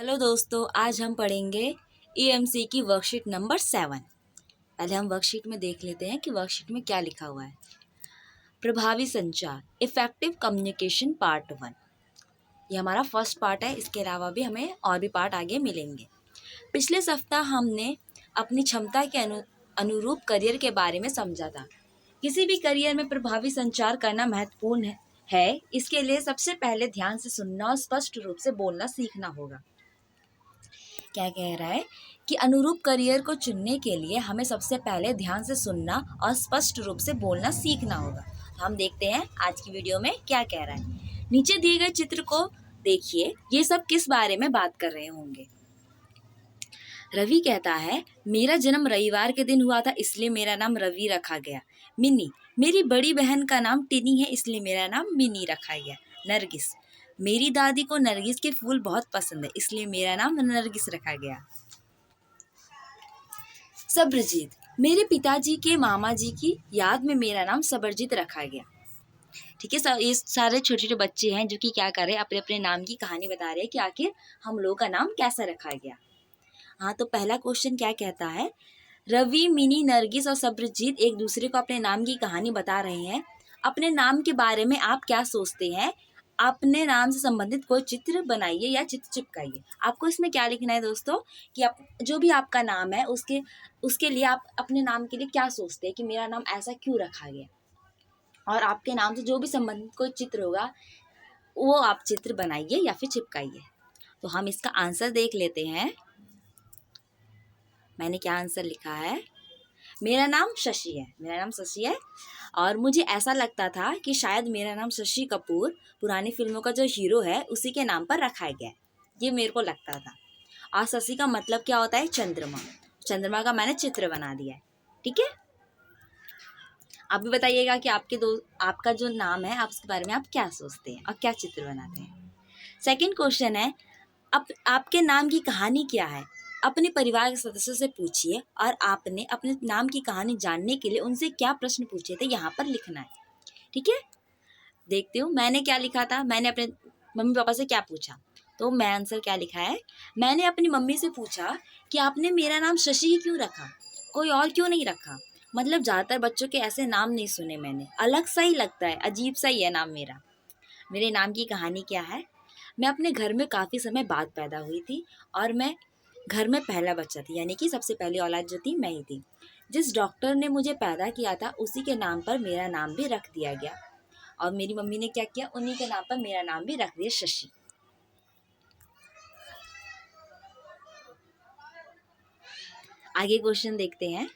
Hello दोस्तों, आज हम पढ़ेंगे ईएमसी की वर्कशीट नंबर 7। पहले हम वर्कशीट में देख लेते हैं कि वर्कशीट में क्या लिखा हुआ है। प्रभावी संचार, इफेक्टिव कम्युनिकेशन पार्ट 1। ये हमारा फर्स्ट पार्ट है। इसके अलावा भी हमें और भी पार्ट आगे मिलेंगे। पिछले सप्ताह हमने अपनी क्षमता के अनुरूप करियर के बारे में समझा था। किसी भी करियर में प्रभावी संचार करना महत्वपूर्ण है। इसके लिए सबसे पहले ध्यान से सुनना और स्पष्ट रूप से बोलना सीखना होगा। क्या कह रहा है कि अनुरूप करियर को चुनने के लिए हमें सबसे पहले ध्यान से सुनना और स्पष्ट रूप से बोलना सीखना होगा। तो हम देखते हैं आज की वीडियो में क्या कह रहा है। नीचे दिए गए चित्र को देखिए, ये सब किस बारे में बात कर रहे होंगे। रवि कहता है, मेरा जन्म रविवार के दिन हुआ था, इसलिए मेरा नाम रवि रखा गया। मिनी, मेरी बड़ी बहन का नाम टिनी है, इसलिए मेरा नाम मिनी रखा गया। नरगिस, मेरी दादी को नरगिस के फूल बहुत पसंद है, इसलिए मेरा नाम नरगिस रखा गया। सब्रजीत, मेरे पिताजी के मामा जी की याद में मेरा नाम सब्रजीत रखा गया। ठीक है, ये सारे छोटे छोटे बच्चे हैं जो कि क्या कर रहे हैं, अपने अपने नाम की कहानी बता रहे हैं कि आखिर हम लोगों का नाम कैसा रखा गया। हाँ, तो पहला क्वेश्चन क्या कहता है, रवि, मिनी, नरगिस और सब्रजीत एक दूसरे को अपने नाम की कहानी बता रहे हैं। अपने नाम के बारे में आप क्या सोचते हैं? अपने नाम से संबंधित कोई चित्र बनाइए या चित्र चिपकाइए। आपको इसमें क्या लिखना है दोस्तों कि आप जो भी आपका नाम है उसके लिए आप अपने नाम के लिए क्या सोचते हैं कि मेरा नाम ऐसा क्यों रखा गया, और आपके नाम से जो भी संबंधित कोई चित्र होगा वो आप चित्र बनाइए या फिर चिपकाइए। तो हम इसका आंसर देख लेते हैं। मैंने क्या आंसर लिखा है। मेरा नाम शशि है और मुझे ऐसा लगता था कि शायद मेरा नाम शशि कपूर पुरानी फिल्मों का जो हीरो है उसी के नाम पर रखा गया है, ये मेरे को लगता था। और शशि का मतलब क्या होता है? चंद्रमा। चंद्रमा का मैंने चित्र बना दिया है। ठीक है, आप भी बताइएगा कि आपका जो नाम है आप उसके बारे में आप क्या सोचते हैं और क्या चित्र बनाते हैं। सेकंड क्वेश्चन है, आपके नाम की कहानी क्या है? अपने परिवार के सदस्यों से पूछिए और आपने अपने नाम की कहानी जानने के लिए उनसे क्या प्रश्न पूछे थे, यहाँ पर लिखना है। ठीक है, देखते हूँ मैंने क्या लिखा था। मैंने अपने मम्मी पापा से क्या पूछा, तो मैं आंसर क्या लिखा है। मैंने अपनी मम्मी से पूछा कि आपने मेरा नाम शशि ही क्यों रखा, कोई और क्यों नहीं रखा। मतलब ज़्यादातर बच्चों के ऐसे नाम नहीं सुने मैंने, अलग सा ही लगता है, अजीब सा ही है नाम मेरा। मेरे नाम की कहानी क्या है। मैं अपने घर में काफ़ी समय बाद पैदा हुई थी और मैं घर में पहला बच्चा थी, यानी कि सबसे पहली औलाद जो थी मैं ही थी। जिस डॉक्टर ने मुझे पैदा किया था उसी के नाम पर मेरा नाम भी रख दिया गया, और मेरी मम्मी ने क्या किया, उन्हीं के नाम पर मेरा नाम भी रख दिया, शशि। आगे क्वेश्चन देखते हैं।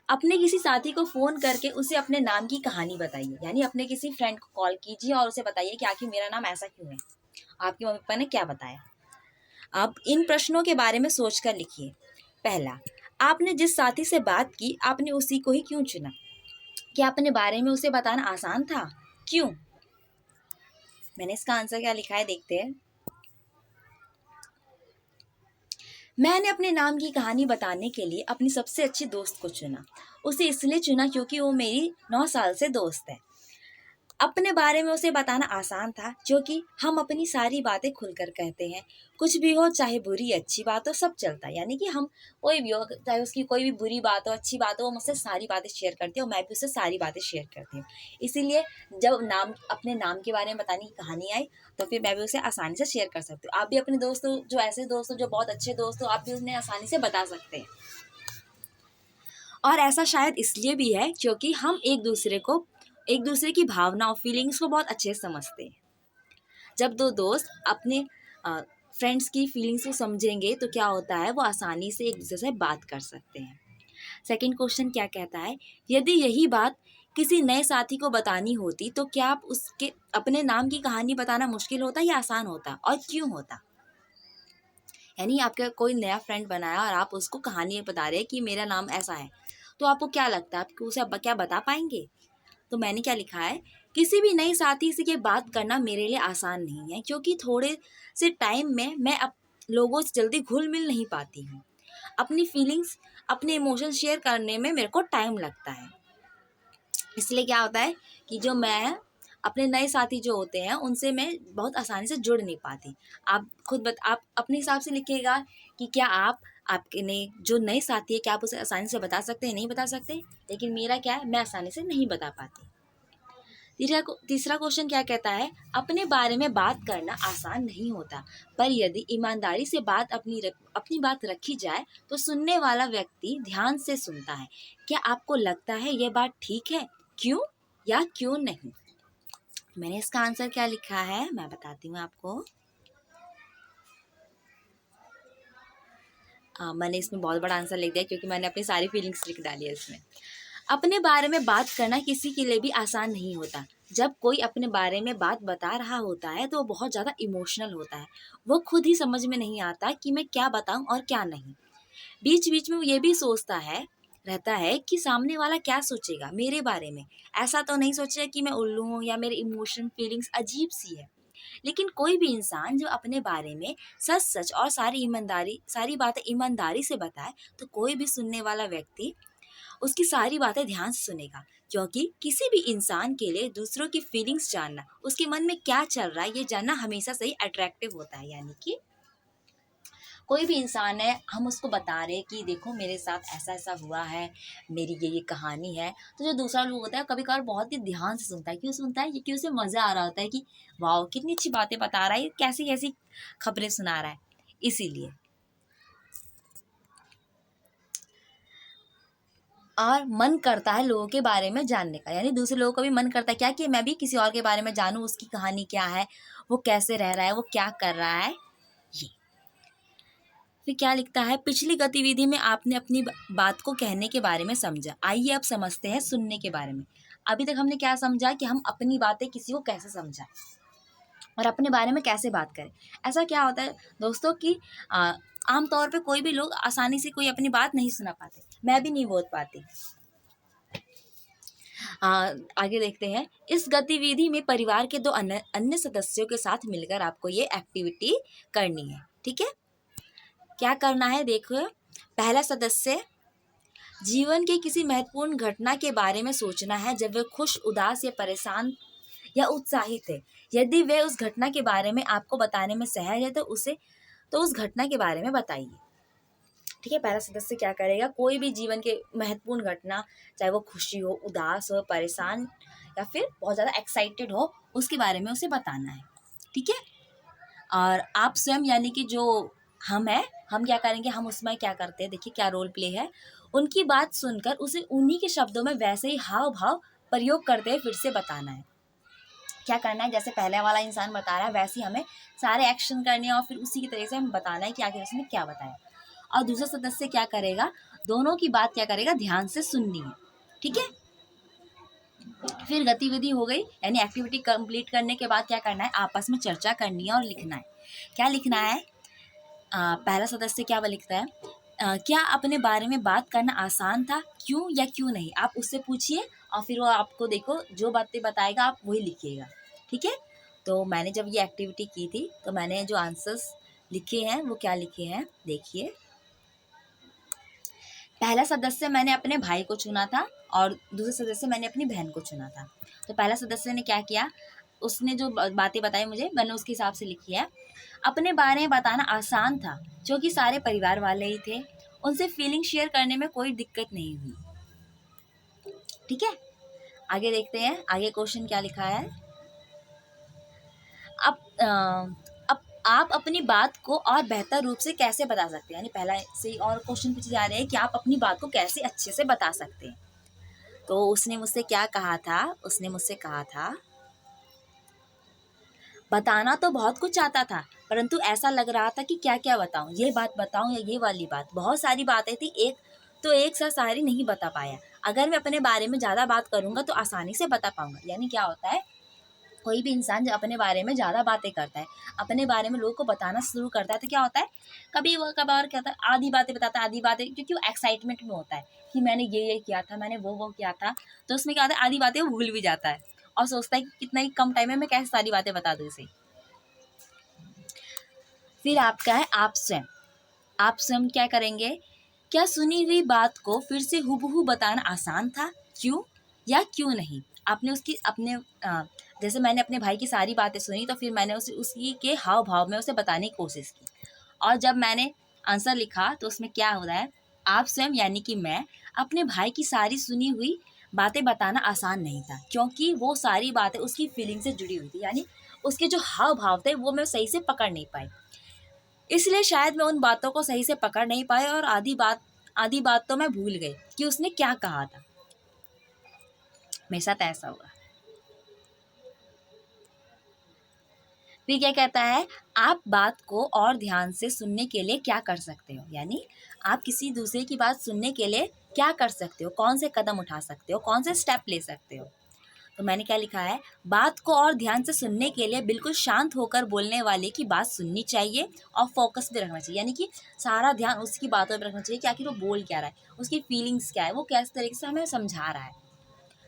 अपने किसी साथी को फोन करके उसे अपने नाम की कहानी बताइए, यानी अपने किसी फ्रेंड को कॉल कीजिए और उसे बताइए कि आखिर मेरा नाम ऐसा क्यों है, आपके मम्मी पापा ने क्या बताया। आप इन प्रश्नों के बारे में सोचकर लिखिए। पहला, आपने जिस साथी से बात की आपने उसी को ही क्यों चुना? क्या अपने बारे में उसे बताना आसान था? क्यों? मैंने इसका आंसर क्या लिखा है, देखते हैं। मैंने अपने नाम की कहानी बताने के लिए अपनी सबसे अच्छी दोस्त को चुना। उसे इसलिए चुना क्योंकि वो मेरी 9 साल से दोस्त है। अपने बारे में उसे बताना आसान था क्योंकि हम अपनी सारी बातें खुलकर कहते हैं। कुछ भी हो, चाहे बुरी अच्छी बात हो, सब चलता है। यानी कि हम कोई भी हो, चाहे उसकी कोई भी बुरी बात हो अच्छी बात हो, वो मुझसे सारी बातें शेयर करती है और मैं भी उससे सारी बातें शेयर करती हूँ। इसीलिए जब अपने नाम के बारे में बताने की कहानी आई तो फिर मैं भी उसे आसानी से शेयर कर सकती हूँ। आप भी अपने दोस्तों, जो ऐसे दोस्त हो जो बहुत अच्छे दोस्त हो, आप भी उन्हें आसानी से बता सकते हैं। और ऐसा शायद इसलिए भी है क्योंकि हम एक दूसरे की भावनाओं, फीलिंग्स को बहुत अच्छे से समझते हैं। जब दो दोस्त अपने फ्रेंड्स की फीलिंग्स को समझेंगे तो क्या होता है, वो आसानी से एक दूसरे से बात कर सकते हैं। सेकंड क्वेश्चन क्या कहता है, यदि यही बात किसी नए साथी को बतानी होती तो क्या आप उसके अपने नाम की कहानी बताना मुश्किल होता या आसान होता, और क्यों होता? यानी आपका कोई नया फ्रेंड बनाया और आप उसको कहानी बता रहे हैं कि मेरा नाम ऐसा है, तो आपको क्या लगता है, आपको उसे क्या बता पाएंगे? तो मैंने क्या लिखा है, किसी भी नई साथी से ये बात करना मेरे लिए आसान नहीं है क्योंकि थोड़े से टाइम में मैं लोगों से जल्दी घुल मिल नहीं पाती हूँ। अपनी फीलिंग्स, अपने इमोशंस शेयर करने में मेरे को टाइम लगता है। इसलिए क्या होता है कि जो मैं अपने नए साथी जो होते हैं उनसे मैं बहुत आसानी से जुड़ नहीं पाती। आप अपने हिसाब से लिखिएगा कि क्या आपके ने जो नए साथी है क्या आप उसे आसानी से बता सकते हैं? नहीं बता सकते, लेकिन मेरा क्या है, मैं आसानी से नहीं बता पाती। तीसरा क्वेश्चन क्या कहता है, अपने बारे में बात करना आसान नहीं होता, पर यदि ईमानदारी से अपनी बात रखी जाए तो सुनने वाला व्यक्ति ध्यान से सुनता है। क्या आपको लगता है यह बात ठीक है? क्यों या क्यों नहीं? मैंने इसका आंसर क्या लिखा है मैं बताती हूँ आपको। मैंने इसमें बहुत बड़ा आंसर लिख दिया क्योंकि मैंने अपनी सारी फीलिंग्स लिख डाली है इसमें। अपने बारे में बात करना किसी के लिए भी आसान नहीं होता। जब कोई अपने बारे में बात बता रहा होता है तो वो बहुत ज़्यादा इमोशनल होता है। वो खुद ही समझ में नहीं आता कि मैं क्या बताऊं और क्या नहीं। बीच बीच में वो ये भी सोचता है रहता है कि सामने वाला क्या सोचेगा मेरे बारे में। ऐसा तो नहीं सोचेगा कि मैं उल्लू हूँ या मेरे इमोशन फीलिंग्स अजीब सी है। लेकिन कोई भी इंसान जो अपने बारे में सच सच और सारी बातें ईमानदारी से बताए तो कोई भी सुनने वाला व्यक्ति उसकी सारी बातें ध्यान से सुनेगा। क्योंकि किसी भी इंसान के लिए दूसरों की फीलिंग्स जानना, उसके मन में क्या चल रहा है ये जानना हमेशा से ही अट्रैक्टिव होता है। यानी कि कोई भी इंसान है, हम उसको बता रहे हैं कि देखो मेरे साथ ऐसा ऐसा हुआ है, मेरी ये कहानी है, तो जो दूसरा लोग होता है कभी कभार बहुत ही ध्यान से सुनता है। क्यों सुनता है? ये कि उसे मज़ा आ रहा होता है कि वाह कितनी अच्छी बातें बता रहा है, ये कैसी कैसी खबरें सुना रहा है। इसीलिए और मन करता है लोगों के बारे में जानने का, यानी दूसरे लोगों का भी मन करता है क्या कि मैं भी किसी और के बारे में जानूं, उसकी कहानी क्या है, वो कैसे रह रहा है, वो क्या कर रहा है। ये फिर क्या लिखता है, पिछली गतिविधि में आपने अपनी बात को कहने के बारे में समझा, आइए अब समझते हैं सुनने के बारे में। अभी तक हमने क्या समझा कि हम अपनी बातें किसी को कैसे समझाएं और अपने बारे में कैसे बात करें। ऐसा क्या होता है दोस्तों कि आमतौर पे कोई भी लोग आसानी से कोई अपनी बात नहीं सुना पाते, मैं भी नहीं बोल पाती। आगे देखते हैं, इस गतिविधि में परिवार के दो अन्य सदस्यों के साथ मिलकर आपको ये एक्टिविटी करनी है। ठीक है, क्या करना है देखो। पहला सदस्य, जीवन की किसी महत्वपूर्ण घटना के बारे में सोचना है जब वह खुश, उदास या परेशान या उत्साहित है। यदि वह उस घटना के बारे में आपको बताने में सहज है तो उस घटना के बारे में बताइए। ठीक है, पहला सदस्य क्या करेगा, कोई भी जीवन के महत्वपूर्ण घटना, चाहे वो खुशी हो, उदास हो, परेशान या फिर बहुत ज़्यादा एक्साइटेड हो, उसके बारे में उसे बताना है। ठीक है, और आप स्वयं यानी कि जो हम क्या करेंगे, हम उसमें क्या करते हैं, देखिए क्या रोल प्ले है। उनकी बात सुनकर उसे उन्हीं के शब्दों में वैसे ही हाव भाव प्रयोग करते हुए फिर से बताना है। क्या करना है, जैसे पहले वाला इंसान बता रहा है वैसे ही हमें सारे एक्शन करने हैं और फिर उसी की तरह से हमें बताना है कि आखिर उसने क्या बताया। और दूसरा सदस्य क्या करेगा, दोनों की बात क्या करेगा, ध्यान से सुननी है। ठीक है, फिर गतिविधि हो गई, यानी एक्टिविटी कंप्लीट करने के बाद क्या करना है, आपस में चर्चा करनी है और लिखना है। क्या लिखना है, पहला सदस्य क्या लिखता है, क्या अपने बारे में बात करना आसान था, क्यों या क्यों नहीं। आप उससे पूछिए और फिर वो आपको देखो जो बातें बताएगा आप वही लिखिएगा। ठीक है, तो मैंने जब ये एक्टिविटी की थी तो मैंने जो आंसर्स लिखे हैं वो क्या लिखे हैं देखिए। पहला सदस्य मैंने अपने भाई को चुना था और दूसरा सदस्य मैंने अपनी बहन को चुना था। तो पहला सदस्य ने क्या किया, उसने जो बातें बताई मुझे मैंने उसके हिसाब से लिखी है। अपने बारे में बताना आसान था क्योंकि सारे परिवार वाले ही थे, उनसे फीलिंग शेयर करने में कोई दिक्कत नहीं हुई। ठीक है, आगे देखते हैं, आगे क्वेश्चन क्या लिखा है। अब आप अपनी बात को और बेहतर रूप से कैसे बता सकते हैं, यानी पहला से और क्वेश्चन पूछे जा रहे हैं कि आप अपनी बात को कैसे अच्छे से बता सकते हैं। तो उसने मुझसे क्या कहा था, उसने मुझसे कहा था, बताना तो बहुत कुछ आता था परंतु ऐसा लग रहा था कि क्या क्या बताऊं, ये बात बताऊं या ये वाली बात। बहुत सारी बातें थी, एक साथ सारी नहीं बता पाया। अगर मैं अपने बारे में ज़्यादा बात करूंगा तो आसानी से बता पाऊंगा। यानी क्या होता है, कोई भी इंसान जब अपने बारे में ज़्यादा बातें करता है, अपने बारे में लोगों को बताना शुरू करता है तो क्या होता है, कभी और क्या होता है, आधी बातें बताता है, आधी बातें, क्योंकि वो एक्साइटमेंट में होता है कि मैंने ये किया था, मैंने वो किया था। तो उसमें क्या होता है, आधी बातें वो भूल भी जाता है और सोचता है कि कितना ही कम टाइम में मैं कैसे सारी बातें बता दूँ इसे। फिर आपका है आप स्वयं क्या करेंगे, क्या सुनी हुई बात को फिर से हूबहू बताना आसान था, क्यों या क्यों नहीं। आपने उसकी जैसे मैंने अपने भाई की सारी बातें सुनी तो फिर मैंने उसी के हाव भाव में उसे बताने की कोशिश की। और जब मैंने आंसर लिखा तो उसमें क्या हो रहा है, आप स्वयं यानी कि मैं अपने भाई की सारी सुनी हुई बातें बताना आसान नहीं था, क्योंकि वो सारी बातें उसकी फीलिंग से जुड़ी हुई थी, यानी उसके जो हाव भाव थे वो मैं सही से पकड़ नहीं पाई। इसलिए शायद मैं उन बातों को सही से पकड़ नहीं पाई और आधी बात तो मैं भूल गई कि उसने क्या कहा था। मेरे साथ ऐसा हुआ। फिर क्या कहता है, आप बात को और ध्यान से सुनने के लिए क्या कर सकते हो, यानी आप किसी दूसरे की बात सुनने के लिए क्या कर सकते हो, कौन से कदम उठा सकते हो, कौन से स्टेप ले सकते हो। तो मैंने क्या लिखा है, बात को और ध्यान से सुनने के लिए बिल्कुल शांत होकर बोलने वाले की बात सुननी चाहिए और फोकस भी रखना चाहिए, यानी कि सारा ध्यान उसकी बातों पर रखना चाहिए कि आखिर वो बोल क्या रहा है, उसकी फीलिंग्स क्या है, वो किस तरीके से हमें समझा रहा है।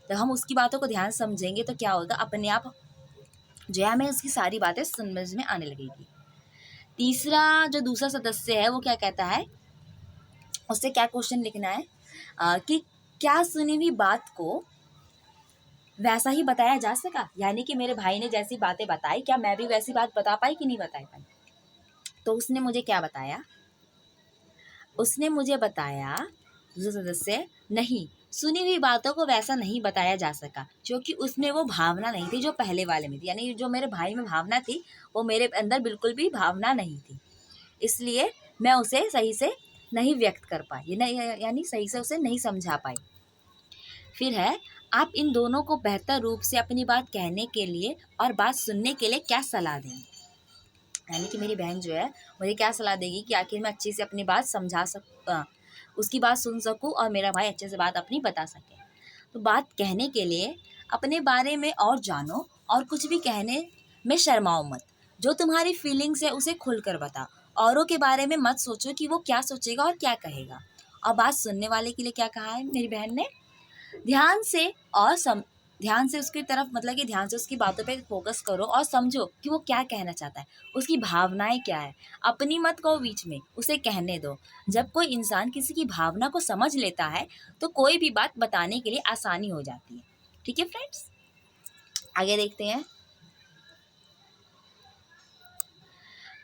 जब हम उसकी बातों को ध्यान से समझेंगे तो क्या होगा, अपने आप जो है हमें उसकी सारी बातें समझ में आने लगेगी। तीसरा जो दूसरा सदस्य है वो क्या कहता है, उससे क्या क्वेश्चन लिखना है कि क्या सुनी हुई बात को वैसा ही बताया जा सका, यानी कि मेरे भाई ने जैसी बातें बताई क्या मैं भी वैसी बात बता पाई कि नहीं बता पाई। तो उसने मुझे क्या बताया, उसने मुझे बताया दूसरा सदस्य, नहीं, सुनी हुई बातों को वैसा नहीं बताया जा सका, क्योंकि उसमें वो भावना नहीं थी जो पहले वाले में थी, यानी जो मेरे भाई में भावना थी वो मेरे अंदर बिल्कुल भी भावना नहीं थी, इसलिए मैं उसे सही से नहीं व्यक्त कर पाई, यानी सही से उसे नहीं समझा पाई। फिर है, आप इन दोनों को बेहतर रूप से अपनी बात कहने के लिए और बात सुनने के लिए क्या सलाह देंगे, यानी कि मेरी बहन जो है मुझे क्या सलाह देगी कि आखिर मैं अच्छे से अपनी बात उसकी बात सुन सकूं और मेरा भाई अच्छे से बात अपनी बता सके। तो बात कहने के लिए अपने बारे में और जानो और कुछ भी कहने में शर्माओ मत, जो तुम्हारी फीलिंग्स है उसे खुलकर बता, औरों के बारे में मत सोचो कि वो क्या सोचेगा और क्या कहेगा। और बात सुनने वाले के लिए क्या कहा है मेरी बहन ने, ध्यान से ध्यान से उसकी तरफ, मतलब कि ध्यान से उसकी बातों पे फोकस करो और समझो कि वो क्या कहना चाहता है, उसकी भावनाएं क्या है, अपनी मत को बीच में उसे कहने दो। जब कोई इंसान किसी की भावना को समझ लेता है तो कोई भी बात बताने के लिए आसानी हो जाती है। ठीक है फ्रेंड्स, आगे देखते हैं।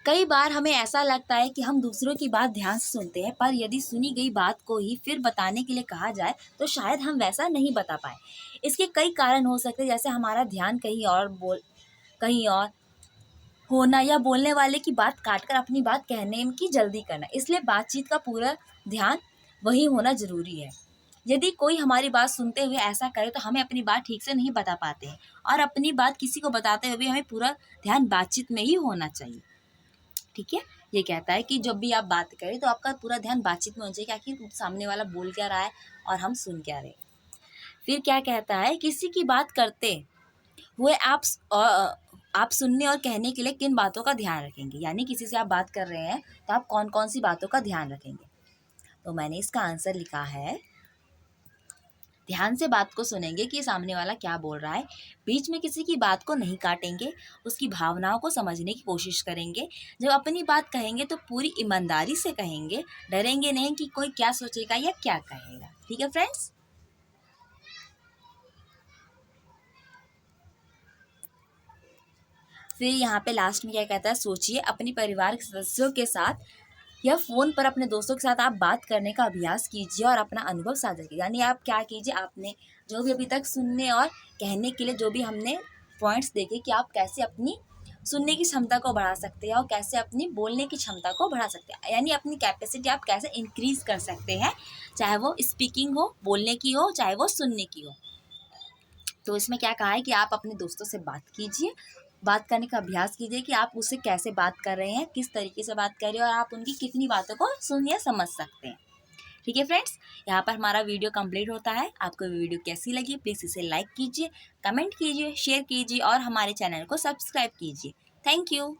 कई बार हमें ऐसा लगता है कि हम दूसरों की बात ध्यान से सुनते हैं, पर यदि सुनी गई बात को ही फिर बताने के लिए कहा जाए तो शायद हम वैसा नहीं बता पाए। इसके कई कारण हो सकते हैं, जैसे हमारा ध्यान कहीं और होना या बोलने वाले की बात काटकर अपनी बात कहने की जल्दी करना, इसलिए बातचीत का पूरा ध्यान वही होना जरूरी है। यदि कोई हमारी बात सुनते हुए ऐसा करे तो हमें अपनी बात ठीक से नहीं बता पाते हैं, और अपनी बात किसी को बताते हुए भी हमें पूरा ध्यान बातचीत में ही होना चाहिए। ठीक है, ये कहता है कि जब भी आप बात करें तो आपका पूरा ध्यान बातचीत में होना चाहिए कि आखिर सामने वाला बोल क्या रहा है और हम सुन क्या रहे। फिर क्या कहता है, किसी की बात करते हुए आप सुनने और कहने के लिए किन बातों का ध्यान रखेंगे, यानी किसी से आप बात कर रहे हैं तो आप कौन कौन सी बातों का ध्यान रखेंगे। तो मैंने इसका आंसर लिखा है, ध्यान से बात को सुनेंगे कि सामने वाला क्या बोल रहा है, बीच में किसी की बात को नहीं काटेंगे, उसकी भावनाओं को समझने की कोशिश करेंगे, जब अपनी बात कहेंगे तो पूरी ईमानदारी से कहेंगे, डरेंगे नहीं कि कोई क्या सोचेगा या क्या कहेगा। ठीक है फ्रेंड्स, फिर यहाँ पे लास्ट में क्या कहता है, सोचिए अपनी परिवार के सदस्यों के साथ या फ़ोन पर अपने दोस्तों के साथ आप बात करने का अभ्यास कीजिए और अपना अनुभव साझा कीजिए, यानी आप क्या कीजिए, आपने जो भी अभी तक सुनने और कहने के लिए जो भी हमने पॉइंट्स देखे कि आप कैसे अपनी सुनने की क्षमता को बढ़ा सकते हैं और कैसे अपनी बोलने की क्षमता को बढ़ा सकते हैं, यानी अपनी कैपेसिटी आप कैसे इंक्रीज़ कर सकते हैं, चाहे वो स्पीकिंग हो, बोलने की हो, चाहे वो सुनने की हो। तो इसमें क्या कहा है कि आप अपने दोस्तों से बात कीजिए, बात करने का अभ्यास कीजिए कि आप उससे कैसे बात कर रहे हैं, किस तरीके से बात कर रहे हैं और आप उनकी कितनी बातों को सुन या समझ सकते हैं। ठीक है फ्रेंड्स, यहाँ पर हमारा वीडियो कंप्लीट होता है। आपको वीडियो कैसी लगी प्लीज़ इसे लाइक कीजिए, कमेंट कीजिए, शेयर कीजिए और हमारे चैनल को सब्सक्राइब कीजिए। Thank you.